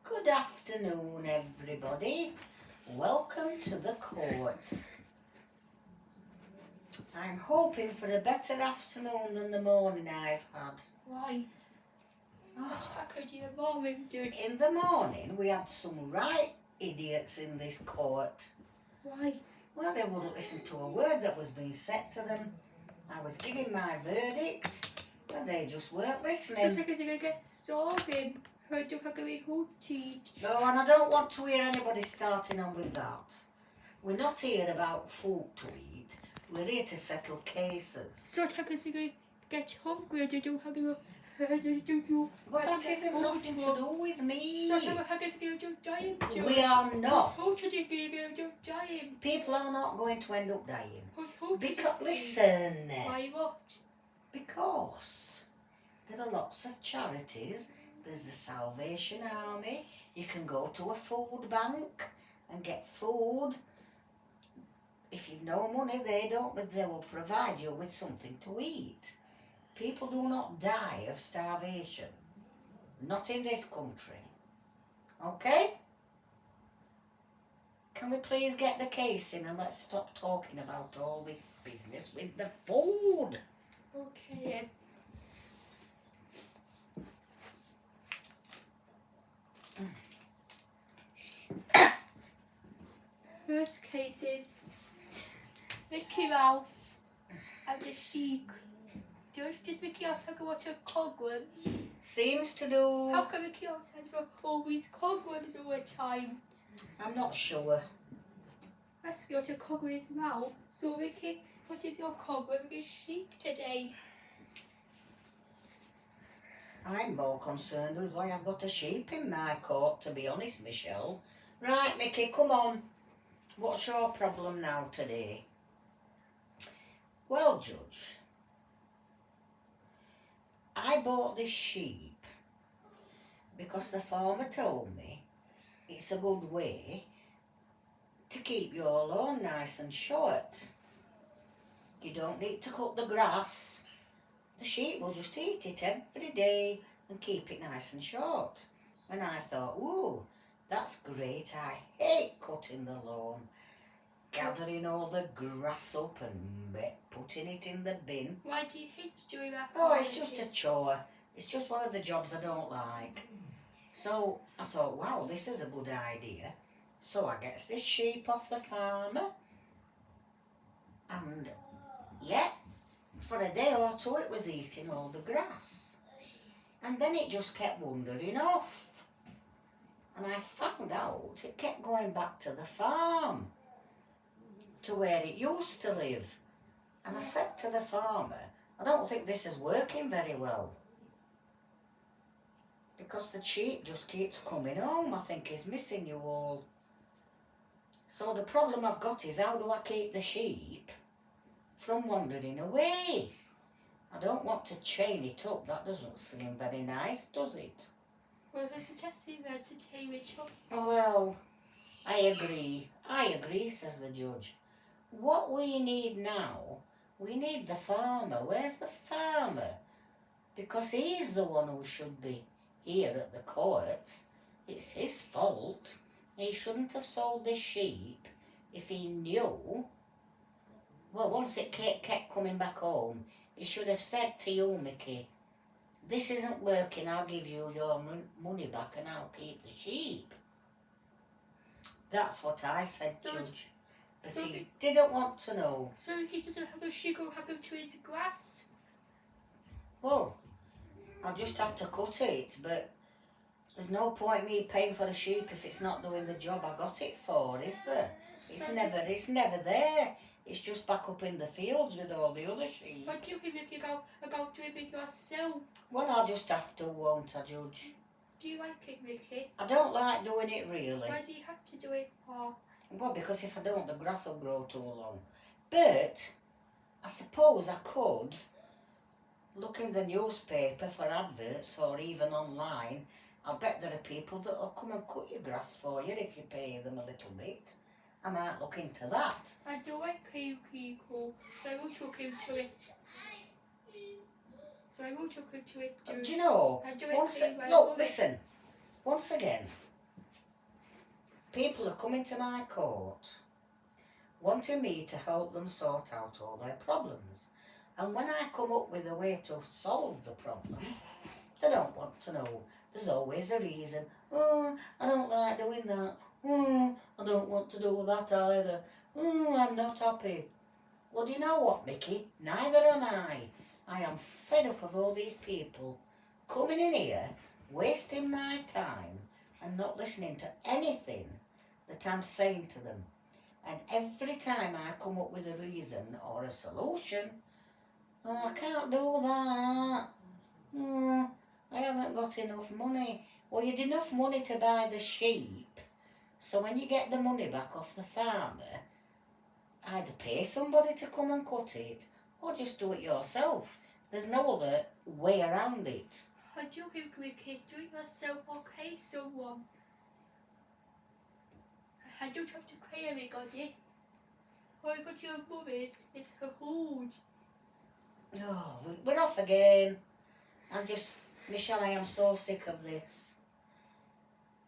Good afternoon, everybody. Welcome to the court. I'm hoping for a better afternoon than the morning I've had. Why? Oh, What could you morning do? in the morning, we had some right idiots in this court. Why? Well, they wouldn't listen to a word that was being said to them. I was giving my verdict, and they just weren't listening. So Tigger's gonna get starving. Heard you going to who cheat. No, and I don't want to hear anybody starting on with that. We're not here about food to eat. We're here to settle cases. So Tigger's gonna get hungry. Did you have you heard you? But that isn't nothing to do with me. So Tigger's gonna do dying. We are not. Who told you gonna do dying? People are not going to end up dying. Who Because, listen, Why what? because there are lots of charities. There's the Salvation Army. You can go to a food bank and get food. If you've no money, they will provide you with something to eat. People do not die of starvation. Not in this country. Okay? Can we please get the case in and let's stop talking about all this business with the food? Okay. First case is Mickey Mouse and the sheep. Does Mickey Mouse have to watch a cobwebs? Seems to do. How come Mickey Mouse has always cobwebs all the time? I'm not sure. Let's go to Cobweb's mouth. So Mickey, what is your cobweb with sheep today? I'm more concerned with why I've got a sheep in my court, to be honest, Michelle. Right, Mickey, come on. What's your problem now today? Well, Judge, I bought this sheep because the farmer told me it's a good way to keep your lawn nice and short. You don't need to cut the grass. The sheep will just eat it every day and keep it nice and short. And I thought, ooh, that's great. I hate cutting the lawn, gathering all the grass up and putting it in the bin. Why do you hate doing that? Oh, it's just a chore. It's just one of the jobs I don't like. So I thought, wow, this is a good idea. So I gets this sheep off the farmer. And yeah, for a day or two it was eating all the grass. And then it just kept wandering off. And I found out it kept going back to the farm, to where it used to live. And I said to the farmer, I don't think this is working very well, because the sheep just keeps coming home. I think he's missing you all. So the problem I've got is, how do I keep the sheep from wandering away? I don't want to chain it up. That doesn't seem very nice, does it? Well, there's a testing to chain it up. Well, I agree, says the judge. What we need now, we need the farmer. Where's the farmer? Because he's the one who should be here at the court. It's his fault. He shouldn't have sold this sheep if he knew. Well, once it kept coming back home, he should have said to you, Mickey, this isn't working, I'll give you your money back and I'll keep the sheep. That's what I said, Judge. But he didn't want to know. So he doesn't have a sugar happen to his grass? Well, I'll just have to cut it, but there's no point me paying for the sheep if it's not doing the job I got it for, is there? It's never there. It's just back up in the fields with all the other sheep. Why do you think you go to it yourself? Well, I'll just have to, won't I, Judge? Do you like it, Mickey? I don't like doing it, really. Why do you have to do it for? Well, because if I don't, the grass will grow too long. But I suppose I could look in the newspaper for adverts, or even online. I'll bet there are people that will come and cut your grass for you if you pay them a little bit. I might look into that. I do like people, so I will look into it. Do you know, listen, once again, People are coming to my court wanting me to help them sort out all their problems. And when I come up with a way to solve the problem, they don't want to know. There's always a reason. Oh, I don't like doing that. Oh, I don't want to do that either. Oh, I'm not happy. Well, do you know what, Mickey? Neither am I. I am fed up of all these people coming in here, wasting my time and not listening to anything that I'm saying to them. And every time I come up with a reason or a solution, oh, I can't do that. Oh, I haven't got enough money. Well, you'd enough money to buy the sheep. So when you get the money back off the farmer, either pay somebody to come and cut it or just do it yourself. There's no other way around it. I do think doing yourself okay, someone. I don't have to pay anybody. All I got to your mum is her food. Oh, we're off again. Michelle, I am so sick of this.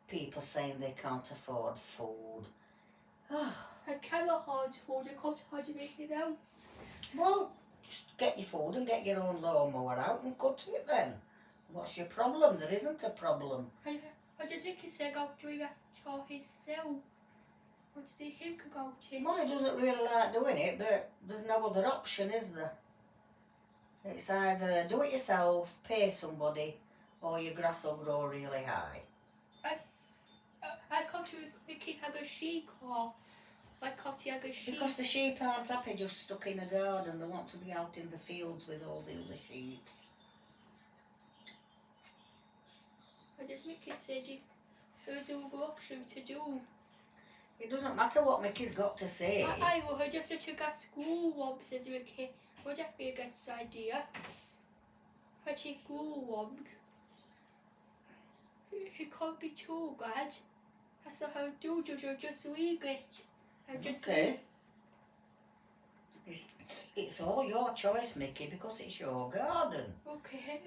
People saying they can't afford food. I can afford food, I can't afford anything else. Well, just get your food and get your own lawnmower out and cut it then. What's your problem? There isn't a problem. I just think he said I'll do that for himself. What does he think about it? Well, he doesn't really like doing it, but there's no other option, is there? It's either do it yourself, pay somebody, or your grass will grow really high. I can't make it have a sheep, or I can't have a sheep. Because the sheep aren't happy just stuck in a garden. They want to be out in the fields with all the other sheep. I just make it said there's a work to do. It doesn't matter what Mickey's got to say. I will just took a school once, says Mickey. Well, that's a good idea. I take school once. It can't be too bad. That's how I do just read it. Okay. It's all your choice, Mickey, because it's your garden. Okay.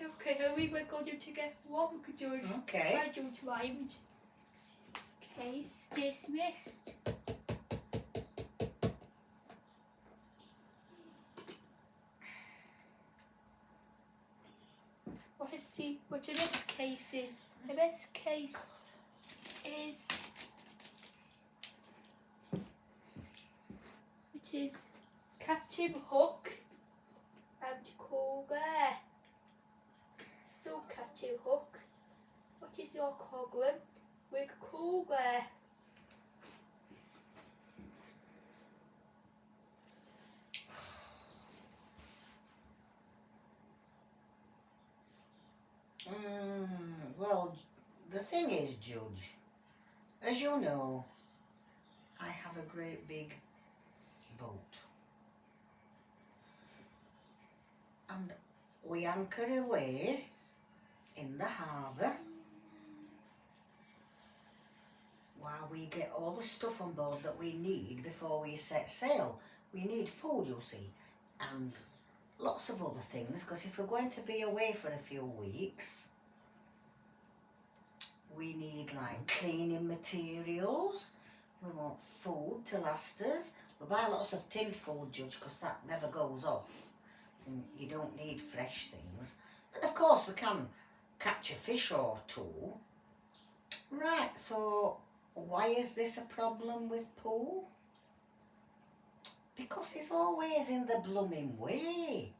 We were going to get one George. Okay. I don't mind. Case dismissed. Let's see what the best case is. The best case is Captain Hook and Cougar. So Captain Hook, what is your problem with Cougar? Well, the thing is, Judge, as you know, I have a great big boat. And we anchor away in the harbour while we get all the stuff on board that we need before we set sail. We need food, you see, and lots of other things, because if we're going to be away for a few weeks, we need like cleaning materials, we want food to last us. We buy lots of tinned food, Judge, because that never goes off and you don't need fresh things. And of course we can catch a fish or two. Right, so why is this a problem with Pooh? Because he's always in the blooming way.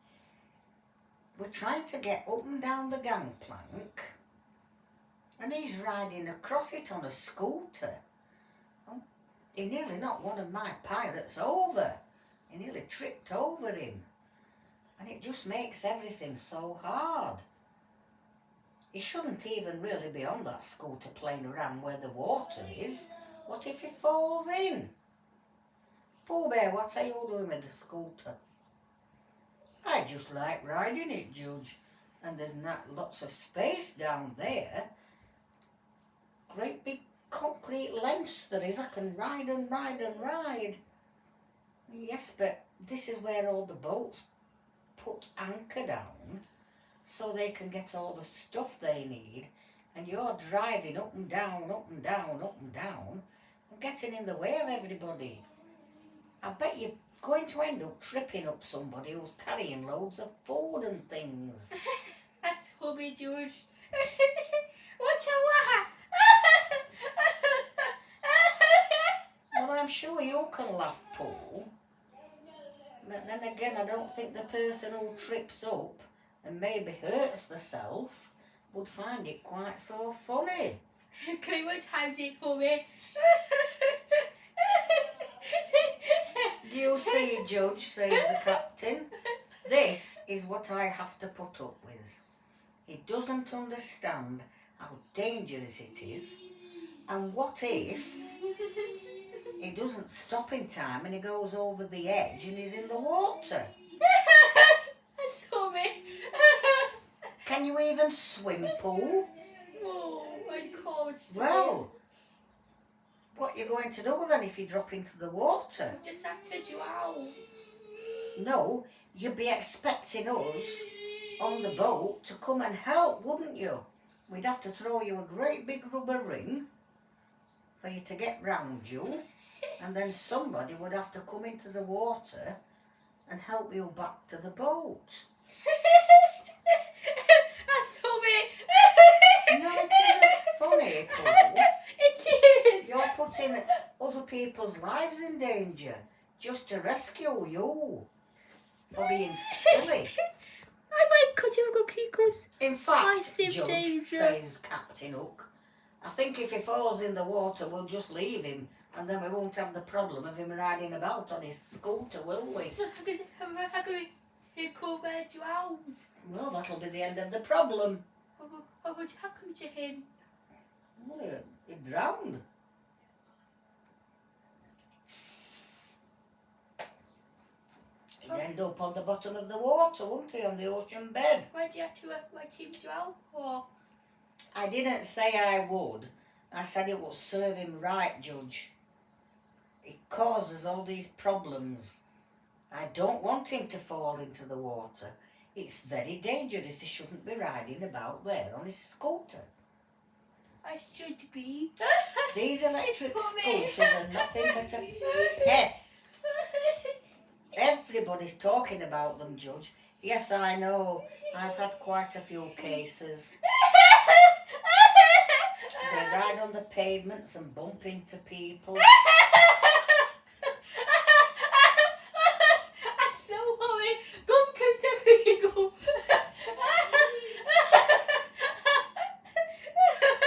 We're trying to get up and down the gangplank and he's riding across it on a scooter. Oh, he nearly knocked one of my pirates over. He nearly tripped over him. And it just makes everything so hard. He shouldn't even really be on that scooter playing around where the water is. What if he falls in? Pooh Bear, what are you doing with the scooter? I just like riding it, Judge. And there's not lots of space down there. Great big concrete lengths there is. I can ride and ride and ride. Yes, but this is where all the boats put anchor down so they can get all the stuff they need. And you're driving up and down, up and down, up and down. getting in the way of everybody. I bet you're going to end up tripping up somebody who's carrying loads of food and things. That's hubby George. What a laugh. Well, I'm sure you can laugh, Paul. But then again, I don't think the person who trips up and maybe hurts themselves would find it quite so funny. Okay, what time did hubby? Do you see, Judge, says the captain. This is what I have to put up with. He doesn't understand how dangerous it is. And what if he doesn't stop in time and he goes over the edge and he's in the water? That's hubby. Can you even swim, Paul? Oh, I can't see. Well, what are you going to do then if you drop into the water? Just have to drown. No, you'd be expecting us on the boat to come and help, wouldn't you? We'd have to throw you a great big rubber ring for you to get round you, and then somebody would have to come into the water and help you back to the boat. That's hubby. No, it isn't funny, Paul. It is. You're putting other people's lives in danger just to rescue you for being silly. I might cut you a Kikos. In fact, Massive Judge, danger. says Captain Hook, I think if he falls in the water, we'll just leave him, and then we won't have the problem of him riding about on his scooter, will we? So how can we call where drowns? Well, that'll be the end of the problem. What would happen to him? Well, he drowned. He'd end up on the bottom of the water, wouldn't he, on the ocean bed? Why do you have to let him drown for? I didn't say I would. I said it will serve him right, Judge. It causes all these problems. I don't want him to fall into the water. It's very dangerous. He shouldn't be riding about there on his scooter. I should be. These electric It's for me. scooters are nothing but a pest. Everybody's talking about them, Judge. Yes, I know. I've had quite a few cases. They ride on the pavements and bump into people. I'm so worried. Come to go.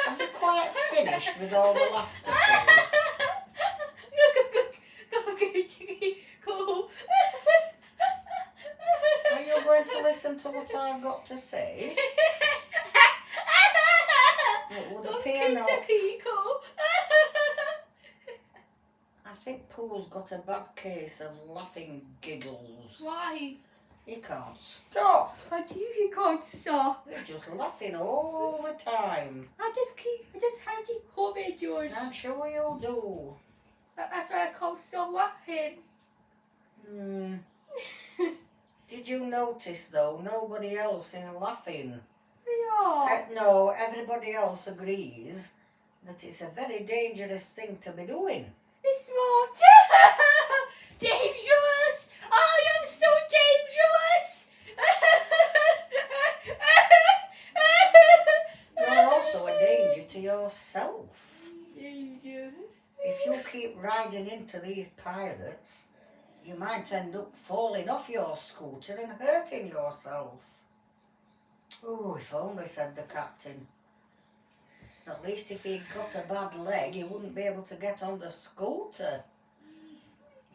Have you quite finished with all the laughter, Paul? Are you going to listen to what I've got to say? It would appear not. I think Paul's got a bad case of laughing giggles. Why? He can't stop. Why do you can't stop? They're just laughing all the time. I just have to hold it, George. I'm sure you'll do. That's why I can't stop laughing. Did you notice, though, nobody else is laughing? Yeah. No, everybody else agrees that it's a very dangerous thing to be doing. It's not dangerous. I am so dangerous. You're also a danger to yourself. Danger. If you keep riding into these pirates, you might end up falling off your scooter and hurting yourself. Oh, if only, said the captain. At least if he'd got a bad leg, he wouldn't be able to get on the scooter.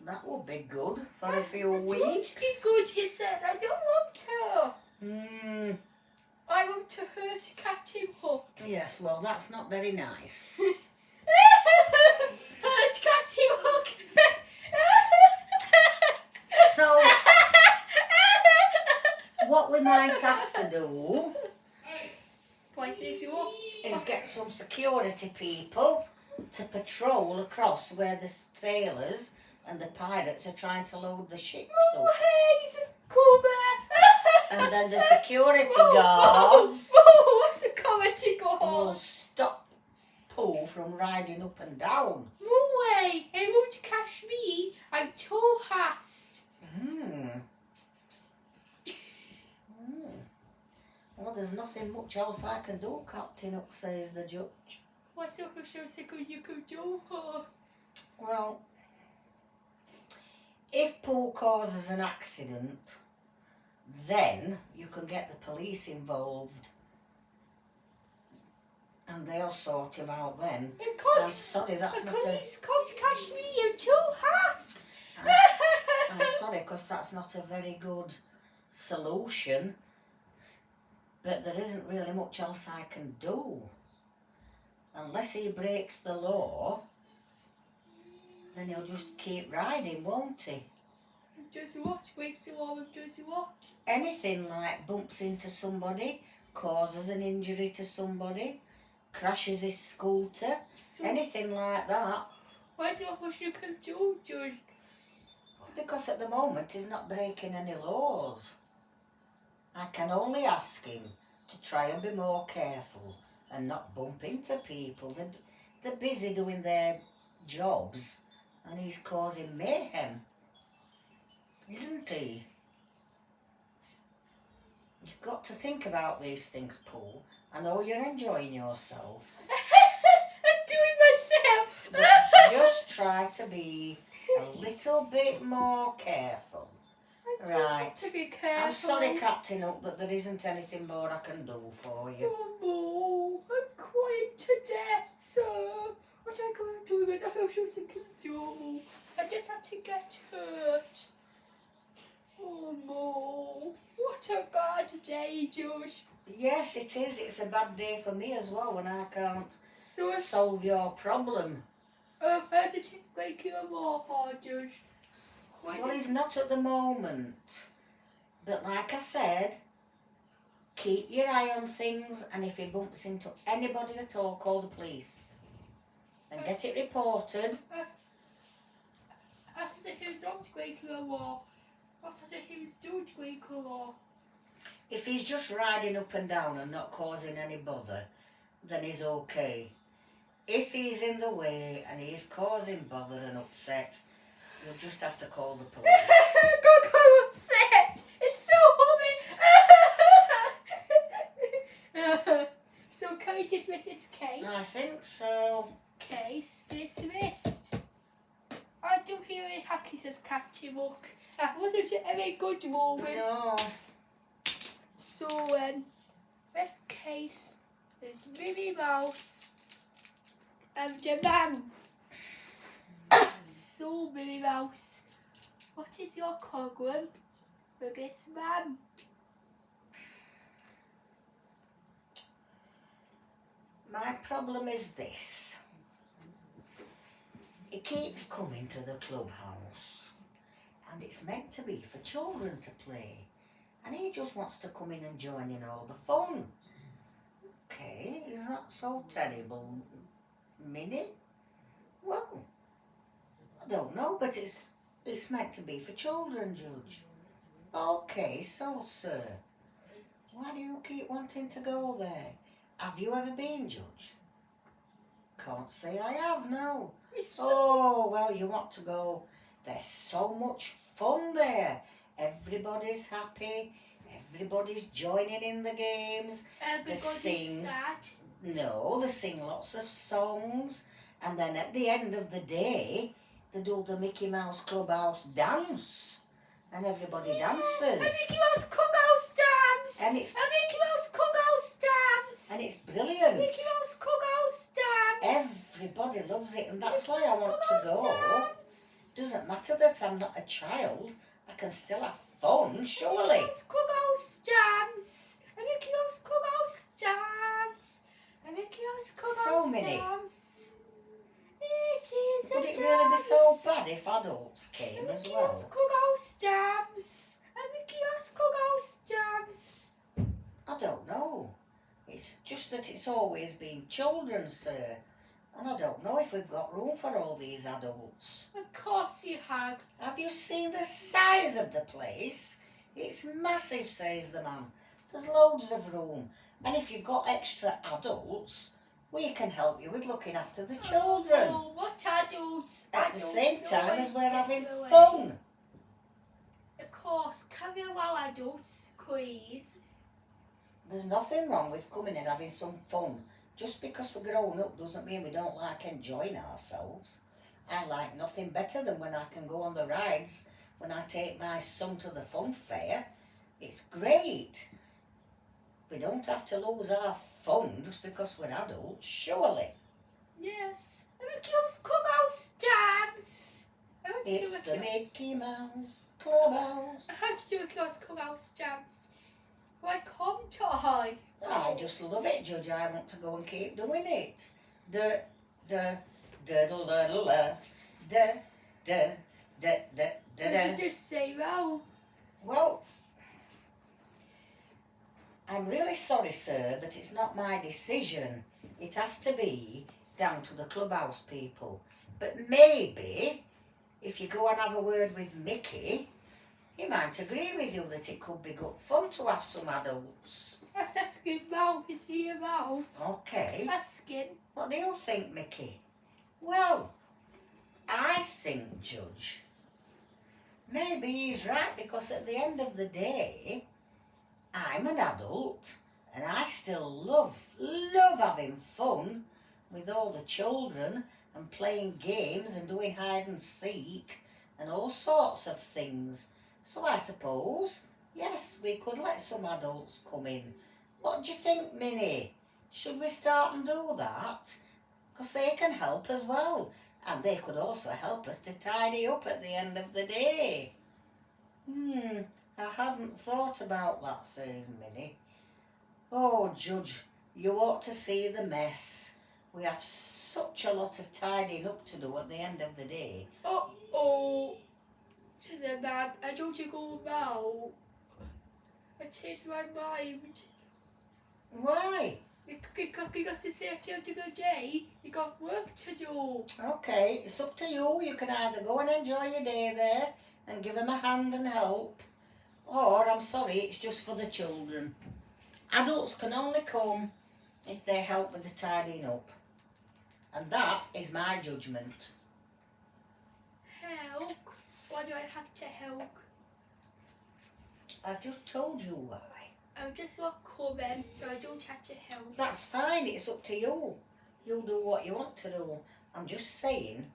That would be good for a few weeks. Be good, he says. I don't want to. I want to hurt Captain Hook. Yes, well, that's not very nice. Hurt Captain Hook. So, what we might have to do is get some security people to patrol across where the sailors and the pirates are trying to load the ships up. Oh, hey, this is cool, man. And then the security guards What's the comedy will guard? stop Pooh from riding up and down. No way! It won't catch me. I'm too fast. Well, there's nothing much else I can do, Captain Hook, says the judge. What's up with something you could do, huh? Well, if Pooh causes an accident, then you can get the police involved. And they'll sort him out then. I'm sorry, that's not police can't catch me, you're too fast. I'm sorry, because that's not a very good solution. But there isn't really much else I can do. Unless he breaks the law, then he'll just keep riding, won't he? Does what? Breaks the law and does what? Anything like bumps into somebody, causes an injury to somebody, crashes his scooter, anything like that. Why is it what you can do, Judge? Because at the moment he's not breaking any laws. I can only ask him to try and be more careful and not bump into people. They're busy doing their jobs and he's causing mayhem, isn't he? You've got to think about these things, Paul. I know you're enjoying yourself. I'm doing myself. But just try to be a little bit more careful. Right. To be careful. I'm sorry, Captain Hook, that there isn't anything more I can do for you. Oh, no. I'm crying to death, sir. What am I going to do? Because I have something to do. I just have to get hurt. Oh, no. What a bad day, Josh. Yes, it is. It's a bad day for me as well when I can't solve your problem. How's it make you more hard, Josh? Well, he's not at the moment. But like I said, keep your eye on things, and if he bumps into anybody at all, call the police. And get it reported. I said he was not breaking the law. I said he was doing break the law. If he's just riding up and down and not causing any bother, then he's okay. If he's in the way and he's causing bother and upset, you'll just have to call the police. Go upset! It's so funny! So can we dismiss this case? I think so. Case dismissed. I don't hear any hacky, says Captain Hook. That wasn't a very good moment. No. So this case is Minnie Mouse and the man. So Minnie Mouse, what is your problem with this man? My problem is this. He keeps coming to the clubhouse and it's meant to be for children to play. And he just wants to come in and join in all the fun. Okay, is that so terrible, Minnie? Well, I don't know, but it's meant to be for children, Judge. Okay, so, sir, why do you keep wanting to go there? Have you ever been, Judge? Can't say I have, no. Oh, well, you want to go. There's so much fun there. Everybody's happy. Everybody's joining in the games. Everybody's sad. No, they sing lots of songs. And then at the end of the day, they do the Mickey Mouse Clubhouse dance. And everybody dances. A Mickey Mouse Clubhouse dance. And it's a Mickey Mouse Clubhouse dance. And it's brilliant. Mickey Mouse Clubhouse dance. Everybody loves it, and that's why I want to go. Dance. Doesn't matter that I'm not a child. I can still have fun, surely. Mickey Mouse Clubhouse dance. A Mickey Mouse Clubhouse dance. A Mickey Mouse Clubhouse So many. dance. It is a Would it dance. really be so bad if adults came as Mickey well? Mouse Clubhouse dance. A Mickey Mouse Clubhouse dance. I don't know. It's just that it's always been children, sir. And I don't know if we've got room for all these adults. Of course you have. Have you seen the size of the place? It's massive, says the man. There's loads of room. And if you've got extra adults, We can help you with looking after the children. Oh, what adults? At the same time as we're having away. fun. Of course, can we allow adults, please? There's nothing wrong with coming and having some fun. Just because we're grown up doesn't mean we don't like enjoying ourselves. I like nothing better than when I can go on the rides, when I take my son to the fun fair. It's great. We don't have to lose our fun just because we're adults, surely. Yes. And we give us clubhouse jams. It's the Mickey Mouse Clubhouse. I had to do a clubhouse jams. Why can't I? I just love it, Judge. I want to go and keep doing it. Da, da, da, da, da, da, da, da, da, da, da, What did you say now? Well, I'm really sorry, sir, but it's not my decision. It has to be down to the clubhouse people. But maybe, if you go and have a word with Mickey, he might agree with you that it could be good fun to have some adults. Let's ask him now. Is he about? Okay. Ask him. What do you think, Mickey? Well, I think, Judge, maybe he's right, because at the end of the day, I'm an adult and I still love having fun with all the children and playing games and doing hide and seek and all sorts of things. So I suppose, yes, we could let some adults come in. What do you think, Minnie? Should we start and do that? Because they can help as well. And they could also help us to tidy up at the end of the day. I hadn't thought about that, says Minnie. Oh, Judge, you ought to see the mess. We have such a lot of tidying up to do at the end of the day. Uh-oh. Says a man, I told you go now. I changed my mind. Why? Because it's a good day. You got work to do. Okay, it's up to you. You can either go and enjoy your day there and give them a hand and help, or, I'm sorry, it's just for the children. Adults can only come if they help with the tidying up. And that is my judgment. Help? Why do I have to help? I've just told you why. I'm just not coming, so I don't have to help. That's fine, it's up to you. You do what you want to do. I'm just saying,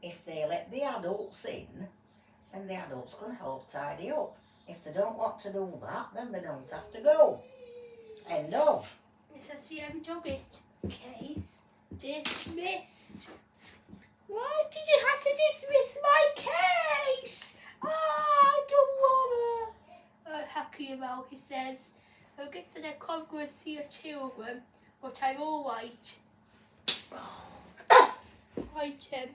if they let the adults in, then the adults can help tidy up. If they don't want to do that, then they don't have to go. End of. Yes, I see I'm doing it. Case dismissed. Why did you have to dismiss my case? I don't wanna. Happy about, he says. I guess that I can't go and see your children, but I'm alright. Item.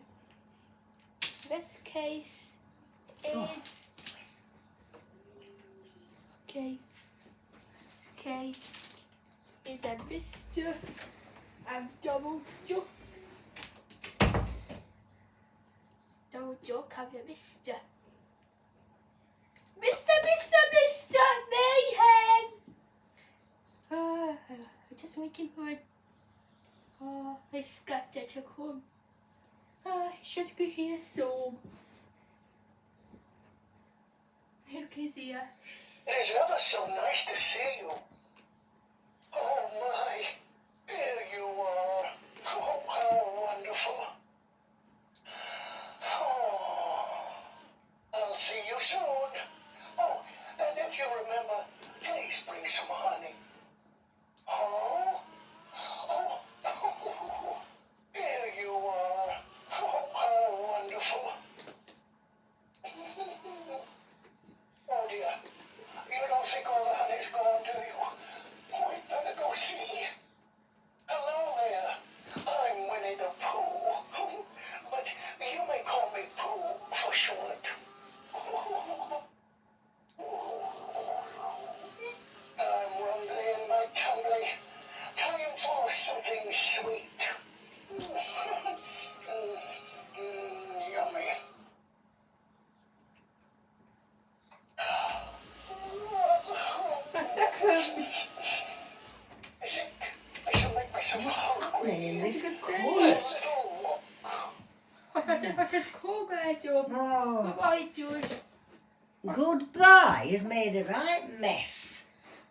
This case is. Okay. This case is a Mr. and double duck. Double duck, I'm a Mr. Mr. Mayhem! I'm just waiting for it. My sculptor to come. He should be here soon. Look, he's here. It's ever so nice to see you. Oh my, there you are. Oh, how wonderful. Oh, I'll see you soon. Oh, and if you remember, please bring some honey. Oh, there you are. Oh, how wonderful. Oh dear, you don't think all the honey's gone, do you? this can say. cut. I just called my job. Oh. Bye, George. Goodbye has made a right mess.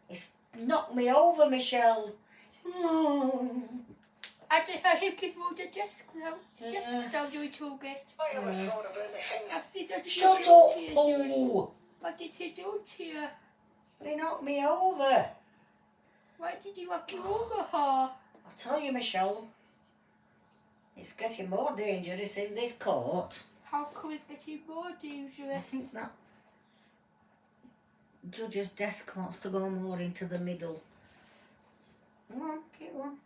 It's knocked me over, Michelle. Oh. I did her hip kiss more than desk now. Just Yes. down your tool get. I haven't thought of anything. I see that Shut you up, here, Paul. What did he do to you? He knocked me over. Why did you knock you over her? I'll tell you, Michelle. It's getting more dangerous in this court. How come it's getting more I dangerous? think that judge's desk wants to go more into the middle. Come on, keep on.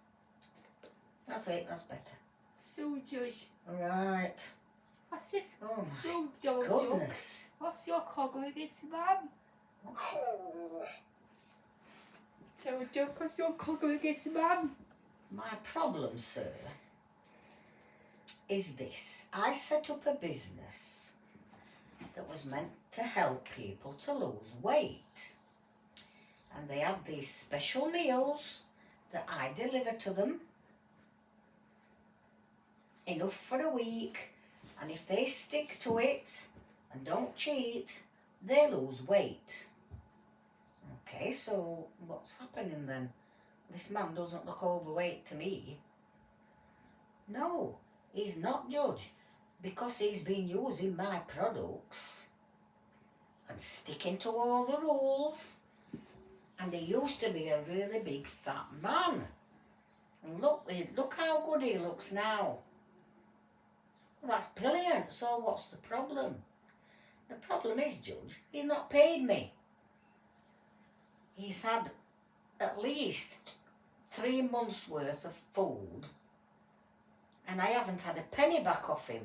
That's it, that's better. So, Judge. Right. What's this? Oh my So, Joe, goodness. what's your coggle against Mum? Oh, Joe, what's your coggle against Mum? My problem, sir, is this. I set up a business that was meant to help people to lose weight. And they had these special meals that I deliver to them. Enough for a week. And if they stick to it and don't cheat, they lose weight. Okay, so what's happening then? This man doesn't look overweight to me. No, he's not, Judge, because he's been using my products and sticking to all the rules. And he used to be a really big fat man. And look how good he looks now. Well, that's brilliant. So what's the problem? The problem is, Judge, he's not paid me. He's had at least 3 months worth of food and I haven't had a penny back off him.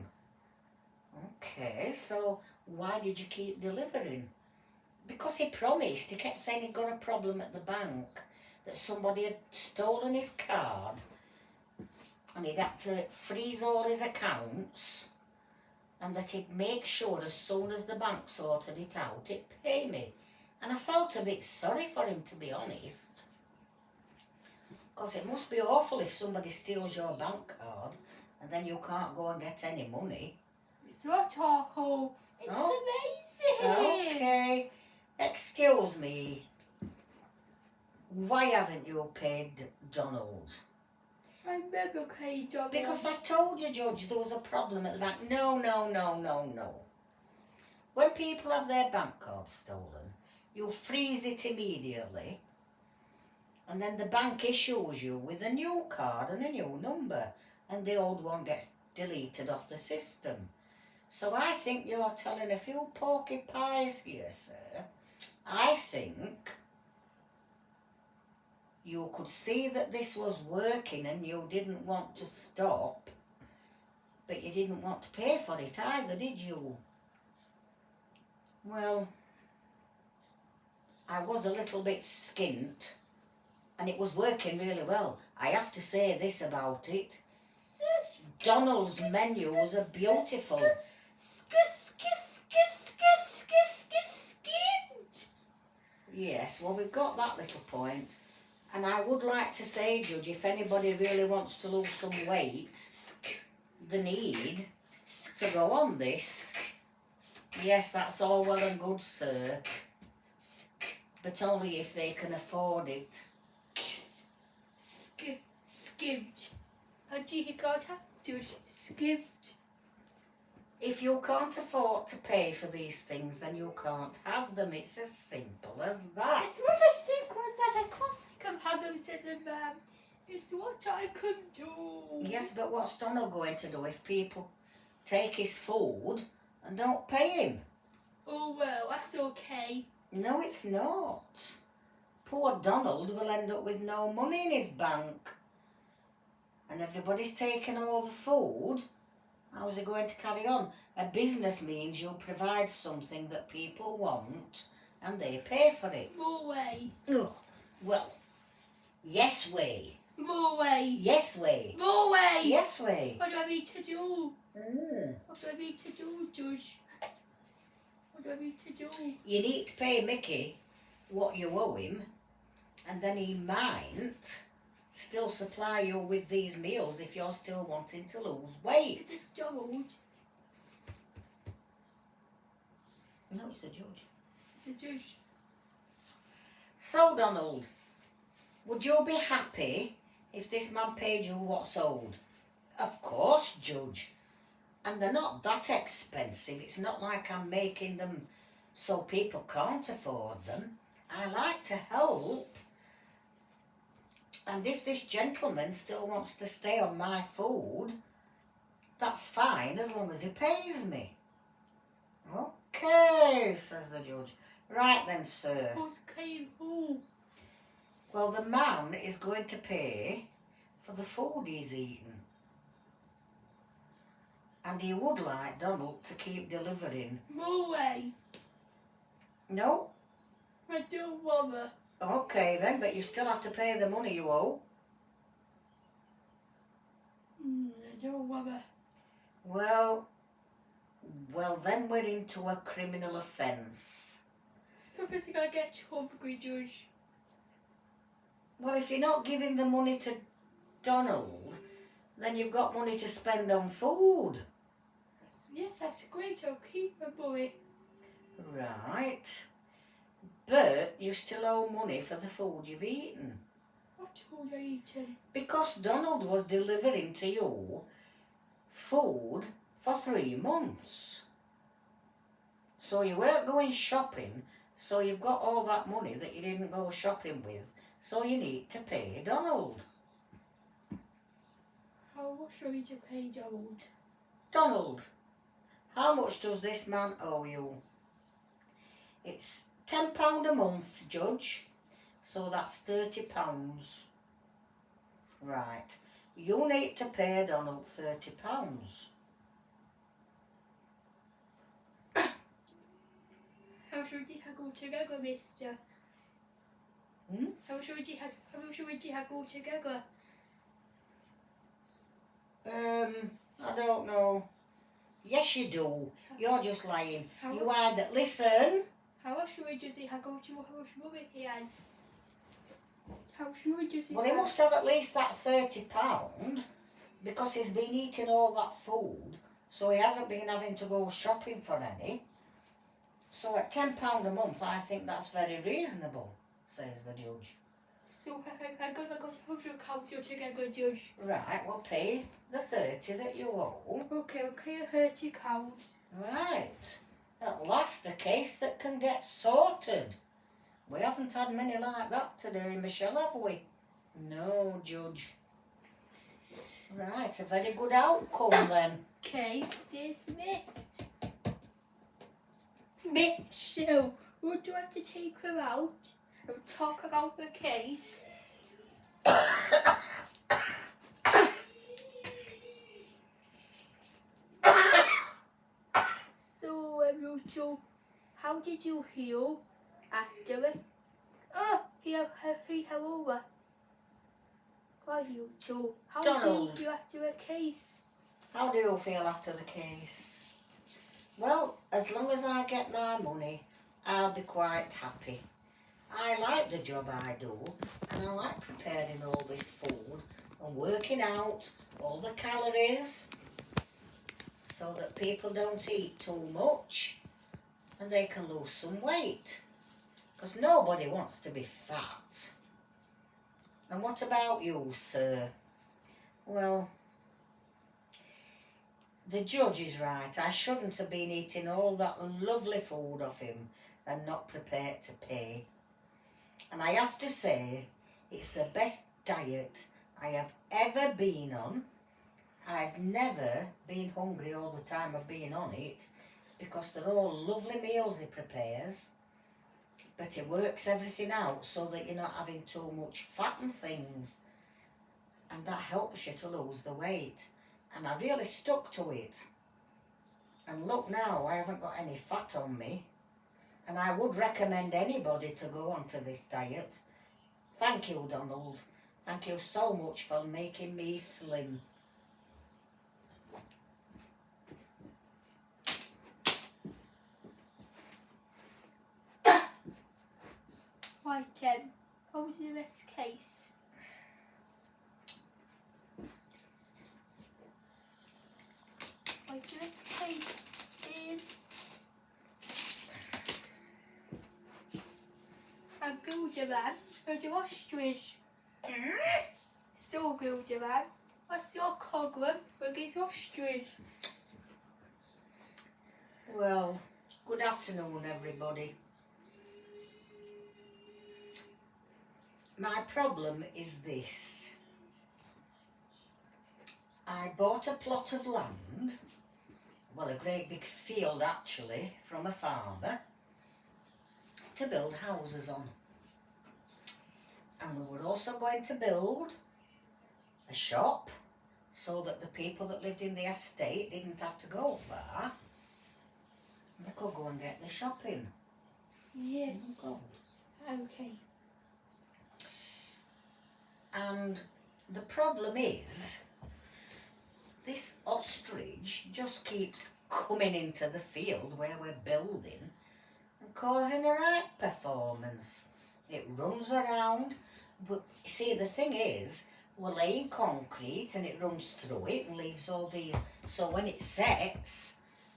Okay, so why did you keep delivering? Because he promised. He kept saying he'd got a problem at the bank, that somebody had stolen his card and he'd had to freeze all his accounts and that he'd make sure as soon as the bank sorted it out, it'd pay me. And I felt a bit sorry for him, to be honest. Because it must be awful if somebody steals your bank card and then you can't go and get any money. It's not awful. It's amazing. Okay, excuse me. Why haven't you paid Donald? I'm never paid, Donald. Because I've told you, Judge, there was a problem at the bank. No. When people have their bank cards stolen, you freeze it immediately and then the bank issues you with a new card and a new number and the old one gets deleted off the system. So I think you're telling a few porky pies here, sir. I think you could see that this was working and you didn't want to stop, but you didn't want to pay for it either, did you? Well, I was a little bit skint and it was working really well. I have to say this about it. Donald's menus are beautiful. Yes, well, we've got that little point. And I would like to say, Judge, if anybody really wants to lose some weight, they need to go on this. Yes, that's all well and good, sir. But only if they can afford it. Skimmed. How do you got to do it? Skimmed. If you can't afford to pay for these things, then you can't have them. It's as simple as that. It's not as simple as that. Of course I can have them, said the man. It's what I can do. Yes, but what's Donald going to do if people take his food and don't pay him? Oh, well, that's okay. No, it's not. Poor Donald will end up with no money in his bank. And everybody's taking all the food. How's he going to carry on? A business means you provide something that people want and they pay for it. More way. Oh, well, yes way. More way. Yes way. More way. Yes way. What do I need to do? Mm. What do I need to do, Judge? What do I need to do? You need to pay Mickey what you owe him and then he might still supply you with these meals if you're still wanting to lose weight. Is it Donald? No, it's the judge. It's a judge. So, Donald, would you be happy if this man paid you what's owed? Of course, Judge. And they're not that expensive. It's not like I'm making them so people can't afford them. I like to help. And if this gentleman still wants to stay on my food, that's fine as long as he pays me. Okay, says the judge. Right then, sir. Who's paying who? Well, the man is going to pay for the food he's eaten. And he would like Donald to keep delivering. No way. No? I don't bother. Okay then, but you still have to pay the money you owe. I don't bother. Well then we're into a criminal offence. Still because I gotta get hungry, Judge. Well, if you're not giving the money to Donald, then you've got money to spend on food. Yes, that's great. I'll keep my money. Right. But you still owe money for the food you've eaten. What food are you eating? Because Donald was delivering to you food for 3 months. So you weren't going shopping, so you've got all that money that you didn't go shopping with. So you need to pay Donald. How much are we to pay Donald? Donald, how much does this man owe you? It's £10 a month, Judge. So that's £30. Right. You need to pay Donald £30. How much would you have go together, mister? How much would you have go together? I don't know. Yes, you do. You're just lying. How- You either listen. How much would you have go to how much money he has? How much would you Well, he must have at least that £30 because he's been eating all that food, so he hasn't been having to go shopping for any. So at £10 a month, I think that's very reasonable, says the judge. So I got how much accounts you together, Judge? Right, we'll pay the 30 that you owe. Okay, 30 counts. Right. At last, a case that can get sorted. We haven't had many like that today, Michelle, have we? No, Judge. Right, a very good outcome then. Case dismissed. So, would you like to take her out and talk about the case? So, Rachel, how did you feel after it? Oh, he over. Why, you two? How did you Donald. feel after a case? How do you feel after the case? Well, as long as I get my money, I'll be quite happy. I like the job I do, and I like preparing all this food and working out all the calories so that people don't eat too much and they can lose some weight. Because nobody wants to be fat. And what about you, sir? Well, the judge is right. I shouldn't have been eating all that lovely food off him and not prepared to pay. And I have to say, it's the best diet I have ever been on. I've never been hungry all the time I've been on it because they're all lovely meals he prepares. But he works everything out so that you're not having too much fat and things. And that helps you to lose the weight. And I really stuck to it. And look now, I haven't got any fat on me. And I would recommend anybody to go onto this diet. Thank you, Donald. Thank you so much for making me slim. Right, what was the best case? Right, so this case is a Gilderman and an ostrich. So Gilderman, what's your problem with his ostrich? Well, good afternoon, everybody. My problem is this. I bought a plot of land, well, a great big field actually, from a farmer to build houses on. And we were also going to build a shop so that the people that lived in the estate didn't have to go far. They could go and get the shopping. Yes. Go. Okay. And the problem is, this ostrich just keeps coming into the field where we're building and causing a right performance. It runs around. But see, the thing is, we're laying concrete and it runs through it and leaves all these. So when it sets,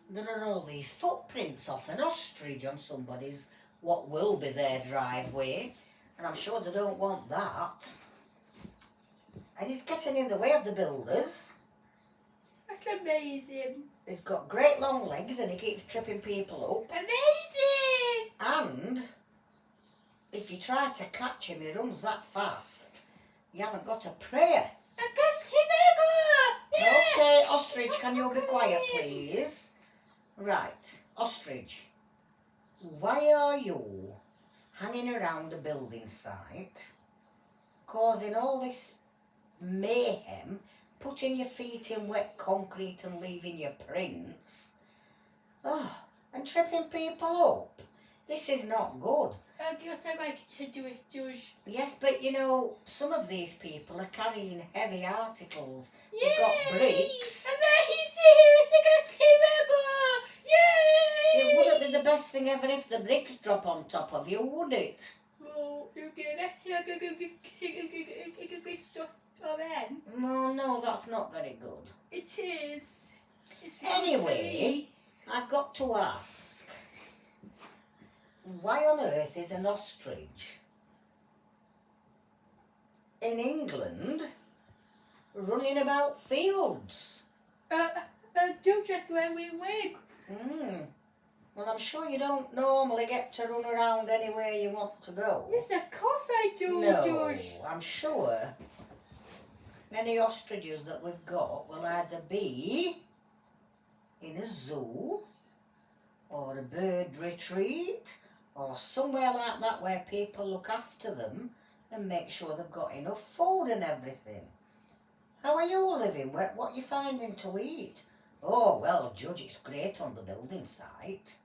there are all these footprints of an ostrich on somebody's, what will be their driveway. And I'm sure they don't want that. And it's getting in the way of the builders. That's amazing. He's got great long legs and he keeps tripping people up. Amazing! And if you try to catch him, he runs that fast. You haven't got a prayer. I guess he yes! Okay, ostrich, can you be quiet, please? Right, ostrich. Why are you hanging around a building site, causing all this mayhem, putting your feet in wet concrete and leaving your prints? Oh, and tripping people up. This is not good. Yes, I like to do it, George. Yes, but you know, some of these people are carrying heavy articles. Yay! They've got bricks. Amazing! It's like a miracle! Yay! It wouldn't be the best thing ever if the bricks drop on top of you, would it? Well, okay, let's hear a great story then. No, that's not very good. It is. It's Anyway, I've got to ask, why on earth is an ostrich in England running about fields? Do just when we wig. Well, I'm sure you don't normally get to run around anywhere you want to go. Yes, of course I do, No, George. I'm sure many ostriches that we've got will either be in a zoo or a bird retreat or somewhere like that where people look after them and make sure they've got enough food and everything. How are you living? What are you finding to eat? Oh, well, Judge, it's great on the building site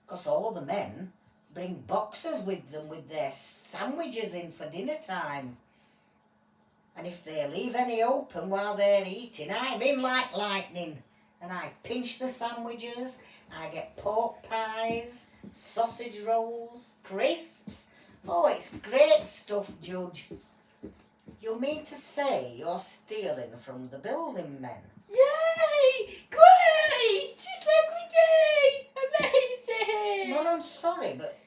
because all the men bring boxes with them with their sandwiches in for dinner time. And if they leave any open while they're eating, I'm in like lightning. And I pinch the sandwiches, I get pork pies, sausage rolls, crisps. Oh, it's great stuff, Judge. You mean to say you're stealing from the building men? Yay! Great! Just like we do! Amazing! Well, I'm sorry, but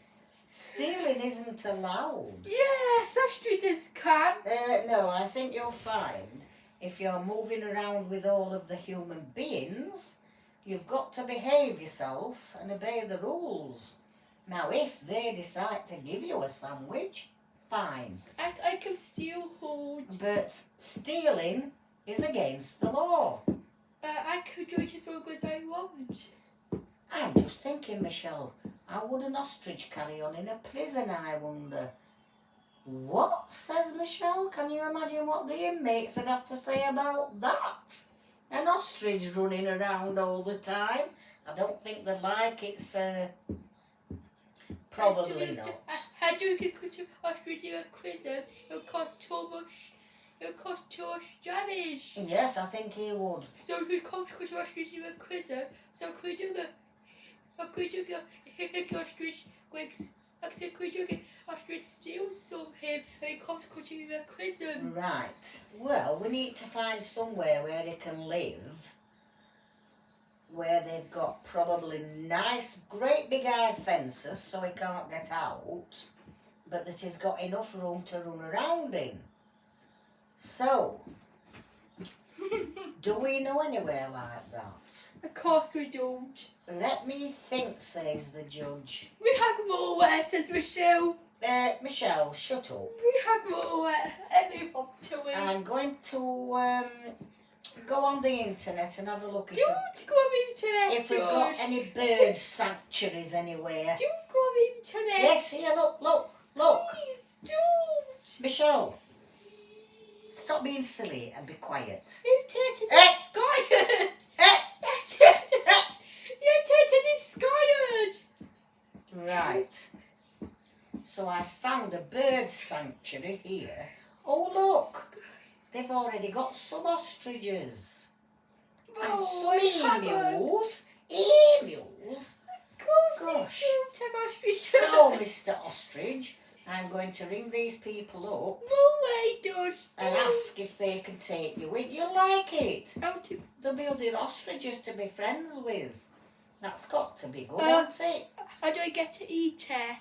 stealing isn't allowed. Yes, ostriches can. No, I think you'll find if you're moving around with all of the human beings, you've got to behave yourself and obey the rules. Now, if they decide to give you a sandwich, fine. I can still hold. But stealing is against the law. I can do it as long as I want. I'm just thinking, Michelle, how would an ostrich carry on in a prison, I wonder? What, says Michelle? Can you imagine what the inmates would have to say about that? An ostrich running around all the time? I don't think they'd like it, sir. Probably not. How do you get to ostrich in a prison? It'll cost too much. It'll cost too much damage. Yes, I think he would. So we can't put ostrich in a prison. So could we do the ostrich wigs? Actually, could you get ostrich steals from him and he can't put him in a prison? Right. Well, we need to find somewhere where he can live where they've got probably nice, great big high fences so he can't get out, but that he's got enough room to run around in. So, do we know anywhere like that? Of course we don't. Let me think, says the judge. We have nowhere, says Michelle. Michelle, shut up. We have nowhere. Any up to it. I'm going to go on the internet and have a look Don't go on internet, if we've George. got any bird sanctuaries anywhere. Don't go on internet. Yes, here, look. Please, don't. Michelle, stop being silly and be quiet. Your turtles Eh. are scared. Eh. Your turtles is scared. Right. So I found a bird sanctuary here. Oh, look. They've already got some ostriches. And some emus. Emus? Of course Gosh. you don't take ostrich. So, Mr. Ostrich, I'm going to ring these people up No way, George. and ask if they can take you in. You'll like it. How to... There'll be other ostriches to be friends with. That's got to be good, Uh, hasn't it? How do I get to eat it?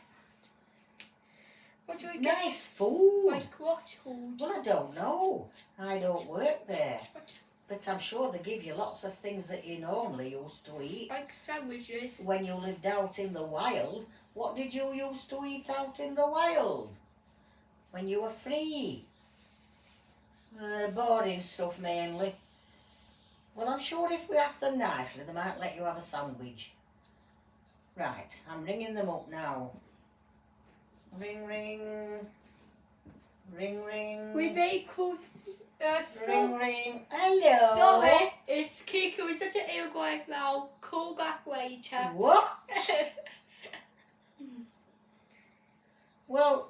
What do I get? Nice food. Like what food? Well, I don't know. I don't work there. But I'm sure they give you lots of things that you normally used to eat. Like sandwiches. When you lived out in the wild, what did you used to eat out in the wild? When you were free? Boring stuff mainly. Well, I'm sure if we ask them nicely, they might let you have a sandwich. Right, I'm ringing them up now. Ring, ring. Ring, ring. We make us... Ring, ring. Hello. Sorry, it's Kiko. Is that an ear going now? Call back later. What? Well,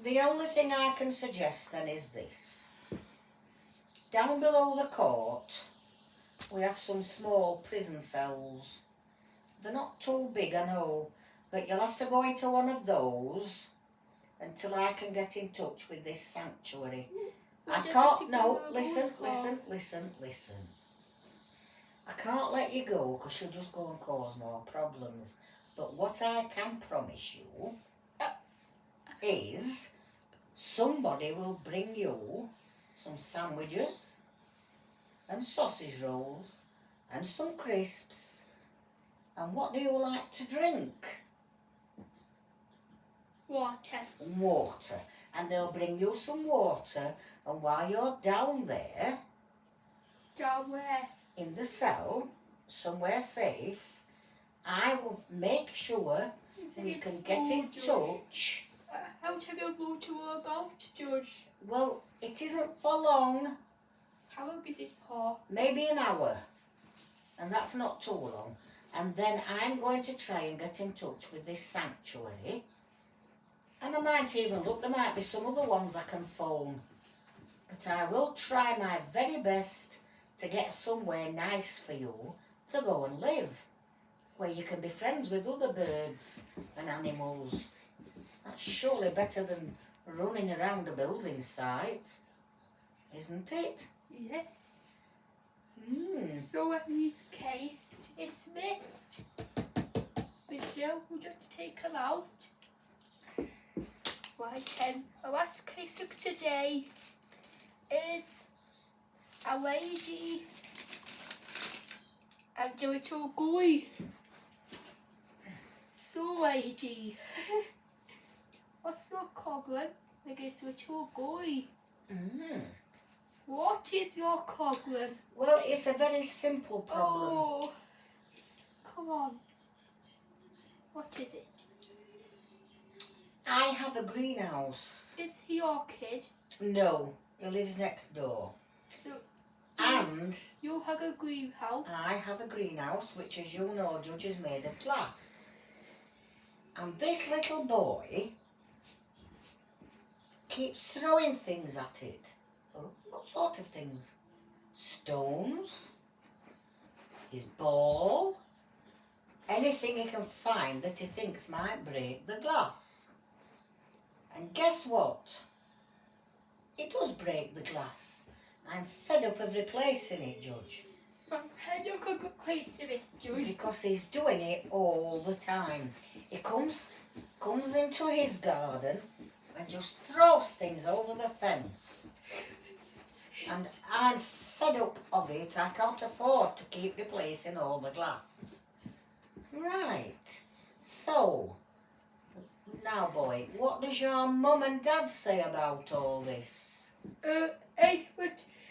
the only thing I can suggest then is this. Down below the court, we have some small prison cells. They're not too big, I know, but you'll have to go into one of those until I can get in touch with this sanctuary. I can't, no, listen. I can't let you go because you'll just go and cause more problems. But what I can promise you is somebody will bring you some sandwiches and sausage rolls and some crisps. And what do you like to drink? Water. Water. And they'll bring you some water, and while you're down there Down where? in the cell, somewhere safe, I will make sure we can get in touch. How to go to work out, George? Well, it isn't for long, How long is it for? maybe an hour, and that's not too long. And then I'm going to try and get in touch with this sanctuary. And I might even look, there might be some other ones I can phone. But I will try my very best to get somewhere nice for you to go and live, where you can be friends with other birds and animals. That's surely better than running around a building site, isn't it? Yes. So So in this case, dismissed. Michelle, would you like to take her out? Right then, our last case of today is a lady and a little guy. So lady, what's your problem against a little guy? What is your problem? Well, it's a very simple problem. Oh, come on. What is it? I have a greenhouse. Is he your kid? No, he lives next door. So, And you have a greenhouse. I have a greenhouse, which, as you know, Judge, is made of glass. And this little boy keeps throwing things at it. Oh, what sort of things? Stones, his ball, anything he can find that he thinks might break the glass. And guess what? It does break the glass. I'm fed up of replacing it, Judge. I don't go quite a bit, Judge. Because he's doing it all the time. He comes into his garden and just throws things over the fence. And I'm fed up of it. I can't afford to keep replacing all the glass. Right. So, now boy, what does your mum and dad say about all this? I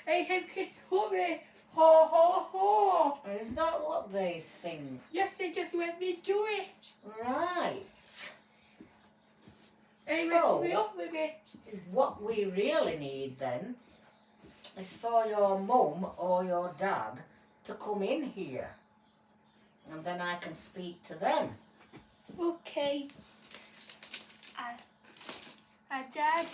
have kissed Hubby. Ha ha ha. Is that what they think? Yes, they just let me do it. Right. They So, went me up with it. what we really need then is for your mum or your dad to come in here. And then I can speak to them. Okay. Dad. Dad.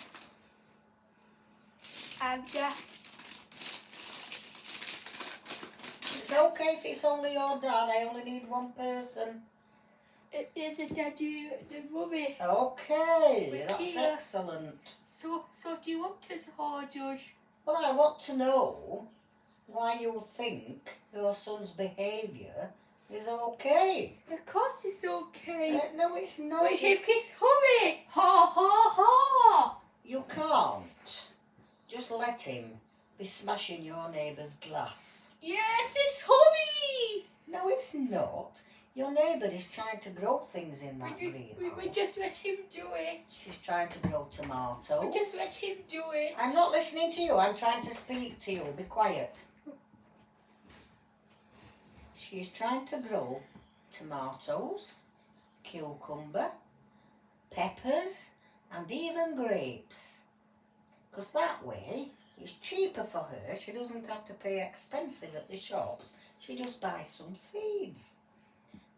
It's okay if it's only your dad. I only need one person. There's a daddy, the mummy. Okay, that's Here. excellent. So do you want us hard, Judge? Well, I want to know why you think your son's behaviour is okay. Of course it's okay. No, it's not. We have kissed Hubby. Ha ha ha. You can't. Just let him be smashing your neighbour's glass. Yes, it's Hubby. No, it's not. Your neighbour is trying to grow things in that We greenhouse. just let him do it. She's trying to grow tomatoes. We just let him do it. I'm not listening to you. I'm trying to speak to you. Be quiet. She's trying to grow tomatoes, cucumber, peppers, and even grapes. Because that way, it's cheaper for her. She doesn't have to pay expensive at the shops. She just buys some seeds.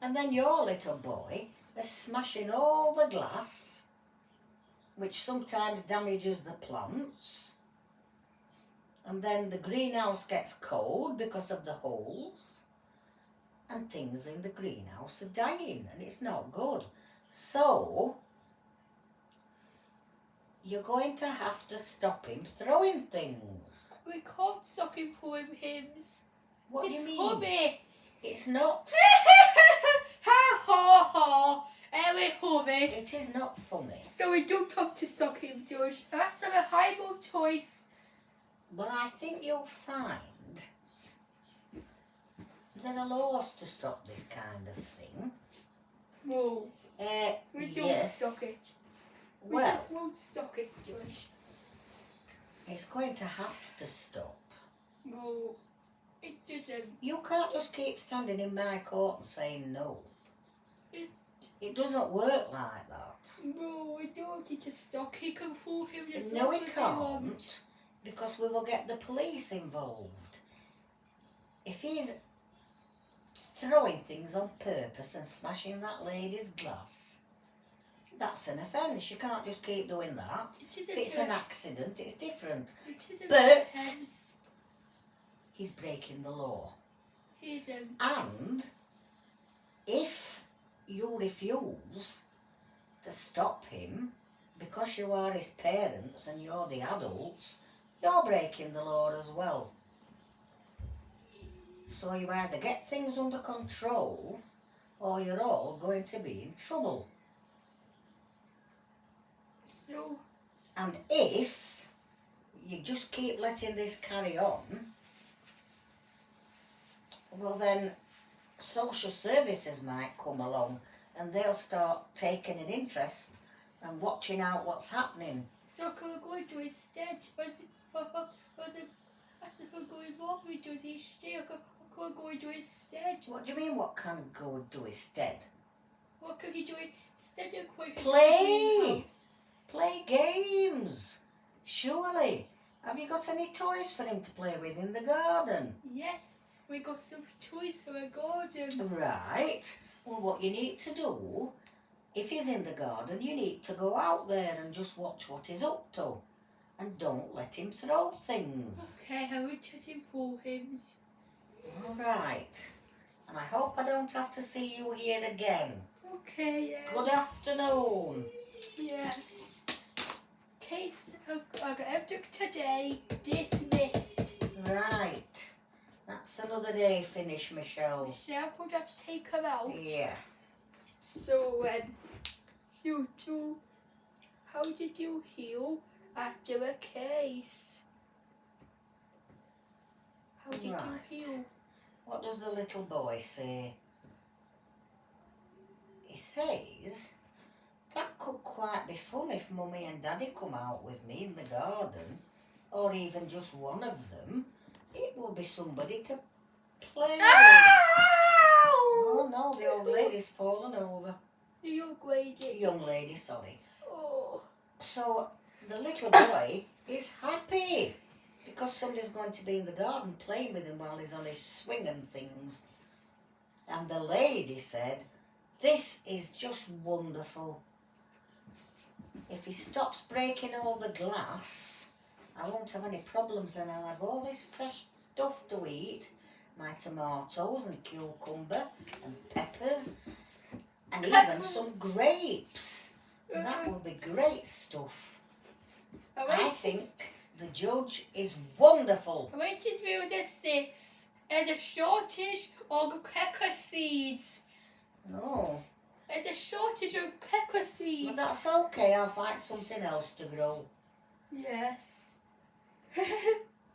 And then your little boy is smashing all the glass, which sometimes damages the plants. And then the greenhouse gets cold because of the holes. And things in the greenhouse are dying, and it's not good. So, you're going to have to stop him throwing things. We can't stop him throwing hymns. What It's do you mean? Hubby. It's not. Ha ha ha. Ellie Hubby. It is not funny. So we don't have to stop him, Judge. That's a horrible choice. But I think you'll find there are laws to stop this kind of thing. No, we don't Yes. stop it. We Well, just won't stop it, Judge. it's going to have to stop. No, it doesn't. You can't just keep standing in my court and saying no. It doesn't work like that. No, we don't want it to stop. He can fool him as No, long he as he wants. can't, because we will get the police involved. If he's throwing things on purpose and smashing that lady's glass, that's an offence. You can't just keep doing that. It isn't If it's a- an accident, it's different. it isn't But- a offence. He's breaking the law. He's And if you refuse to stop him because you are his parents and you're the adults, you're breaking the law as well. So you either get things under control or you're all going to be in trouble. so. And if you just keep letting this carry on, well then social services might come along and they'll start taking an interest and watching out what's happening. So can we go into his stead? Was it? I said we're going more. We do his stead. Can we go into his stead? What do you mean, what can go do instead? What can he do instead of quite Play. Play games. Surely. Have you got any toys for him to play with in the garden? Yes, we got some toys for a garden. Right. Well, what you need to do, if he's in the garden, you need to go out there and just watch what he's up to. And don't let him throw things. Okay, I won't let him fool him. All right. And I hope I don't have to see you here again. Okay, yeah. Good afternoon. Yes. Case of today dismissed. Right. That's another day finish, Michelle. Michelle, would you have to take her out? Yeah. So, you two, how did you heal after a case? How did Right. you heal? What does the little boy say? He says, that could quite be fun if Mummy and Daddy come out with me in the garden, or even just one of them. It will be somebody to play with. Oh no, the old lady's fallen over. The young lady. Young lady, sorry. Oh. So the little boy is happy because somebody's going to be in the garden playing with him while he's on his swing and things. And the lady said, this is just wonderful. If he stops breaking all the glass, I won't have any problems and I'll have all this fresh stuff to eat. My tomatoes and cucumber and peppers and even some grapes. And that will be great stuff. I think the judge is wonderful. I went to view this. There's a shortage of pepper seeds. No, There's a shortage of pepper seeds. but that's okay. I'll find something else to grow. Yes.